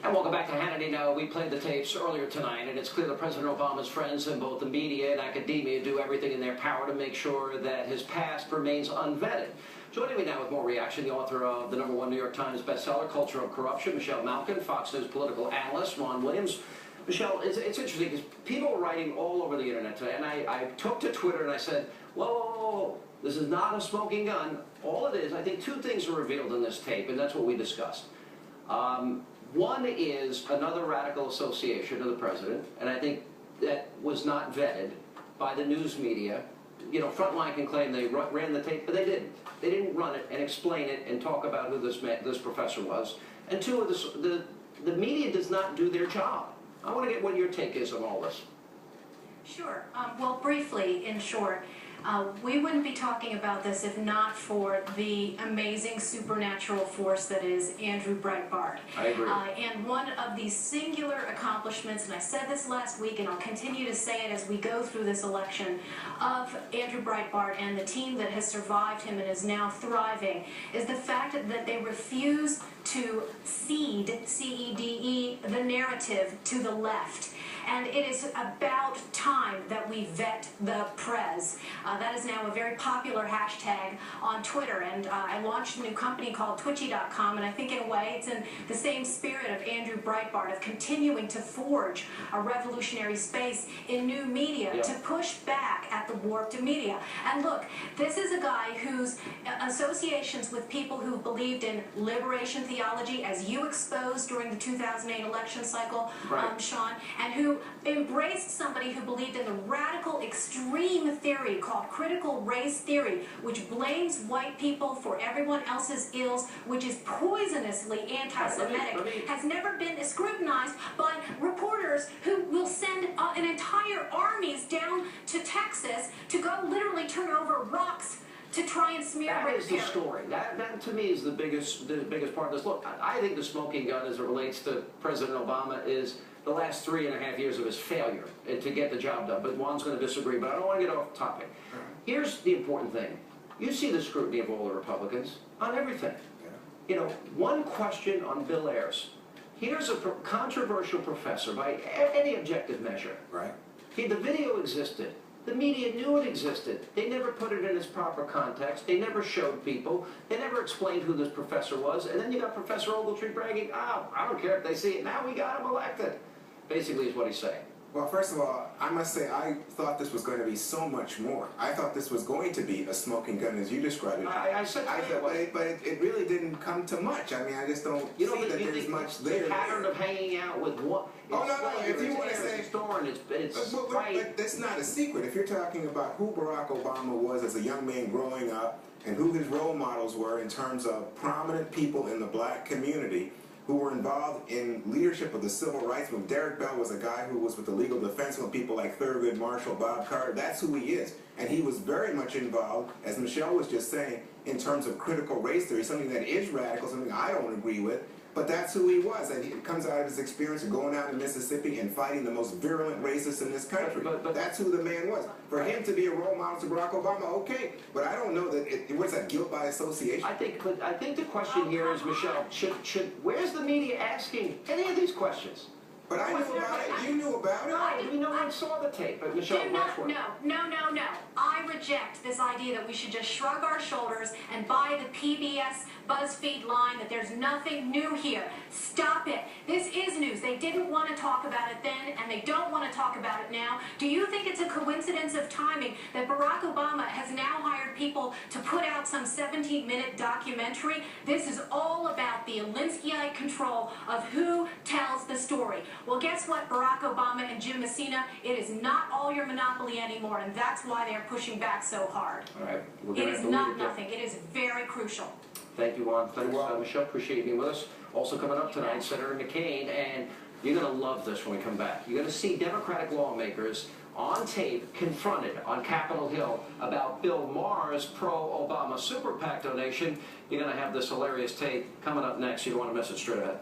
And welcome back to Hannity. Now, we played the tapes earlier tonight, and it's clear that President Obama's friends in both the media and academia do everything in their power to make sure that his past remains unvetted. Joining me now with more reaction, the author of the #1 New York Times bestseller, Culture of Corruption, Michelle Malkin, Fox News political analyst, Ron Williams. Michelle, it's interesting because people are writing all over the internet today, and I took to Twitter and I said, whoa, whoa, whoa, this is not a smoking gun. All it is, I think two things are revealed in this tape, and that's what we discussed. One is another radical association of the president, and I think that was not vetted by the news media. You know, Frontline can claim they ran the tape, but they didn't. They didn't run it and explain it and talk about who this professor was. And two, the media does not do their job. I want to get what your take is on all this. Sure. Well, briefly, in short, we wouldn't be talking about this if not for the amazing supernatural force that is Andrew Breitbart. I agree. And one of the singular accomplishments, and I said this last week, and I'll continue to say it as we go through this election, of Andrew Breitbart and the team that has survived him and is now thriving, is the fact that they refuse to cede, C-E-D-E, the narrative to the left. And it is about time that we vet the prez. That is now a very popular hashtag on Twitter. And I launched a new company called Twitchy.com, and I think in a way it's in the same spirit of Andrew Breitbart, of continuing to forge a revolutionary space in new media to push back at the warped media. And look, this is a guy whose associations with people who believed in liberation theology, as you exposed during the 2008 election cycle, Sean, and who embraced somebody who believed in the radical extreme theory called critical race theory, which blames white people for everyone else's ills, which is poisonously anti-Semitic, has never been scrutinized by reporters who will send an entire armies down to Texas to go literally turn over rocks to try and smear That Rick is the Perry. story. That to me is the biggest part of this. Look, I think the smoking gun as it relates to President Obama is the last 3.5 years of his failure to get the job done. But Juan's going to disagree, but I don't want to get off topic. Here's the important thing. You see the scrutiny of all the Republicans on everything. You know, one question on Bill Ayers. Here's a controversial professor by any objective measure. Right. The video existed. The media knew it existed. They never put it in its proper context. They never showed people. They never explained who this professor was. And then you got Professor Ogletree bragging, oh, I don't care if they see it. Now we got him elected. Basically is what he's saying. Well, first of all, I must say I thought this was going to be so much more. I thought this was going to be a smoking gun as you described it. I said but it really didn't come to much. I mean, I just don't see that there's much there. The pattern of hanging out with what? Oh, no. If you want to say... But that's not a secret. If you're talking about who Barack Obama was as a young man growing up and who his role models were in terms of prominent people in the black community who were involved in leadership of the civil rights movement. Derek Bell was a guy who was with the legal defense with people like Thurgood Marshall, Bob Carter. That's who he is. And he was very much involved, as Michelle was just saying, in terms of critical race theory, something that is radical, something I don't agree with. But that's who he was, and it comes out of his experience of going out to Mississippi and fighting the most virulent racists in this country. But that's who the man was. For him to be a role model to Barack Obama, okay. But I don't know that what's that, guilt by association? I think the question here is, Michelle, where's the media asking any of these questions? But I knew about it. You knew about it. No one saw the tape. But Michelle, no. I reject this idea that we should just shrug our shoulders and buy the PBS BuzzFeed line that there's nothing new here. Stop it. This is news. They didn't want to talk about it then, and they don't want to talk about it now. Do you think it's a coincidence of timing that Barack Obama has now hired people to put out some 17-minute documentary? This is all about the Alinskyite control of who tells the story. Well, guess what, Barack Obama and Jim Messina? It is not all your monopoly anymore, and that's why they're pushing back so hard. All right. It is not nothing. It is very crucial. Thank you, Juan. Thanks, Michelle. Appreciate you being with us. Also coming up tonight, Senator McCain, and you're going to love this when we come back. You're going to see Democratic lawmakers on tape confronted on Capitol Hill about Bill Maher's pro-Obama super PAC donation. You're going to have this hilarious tape coming up next. You don't want to miss it. Straight ahead.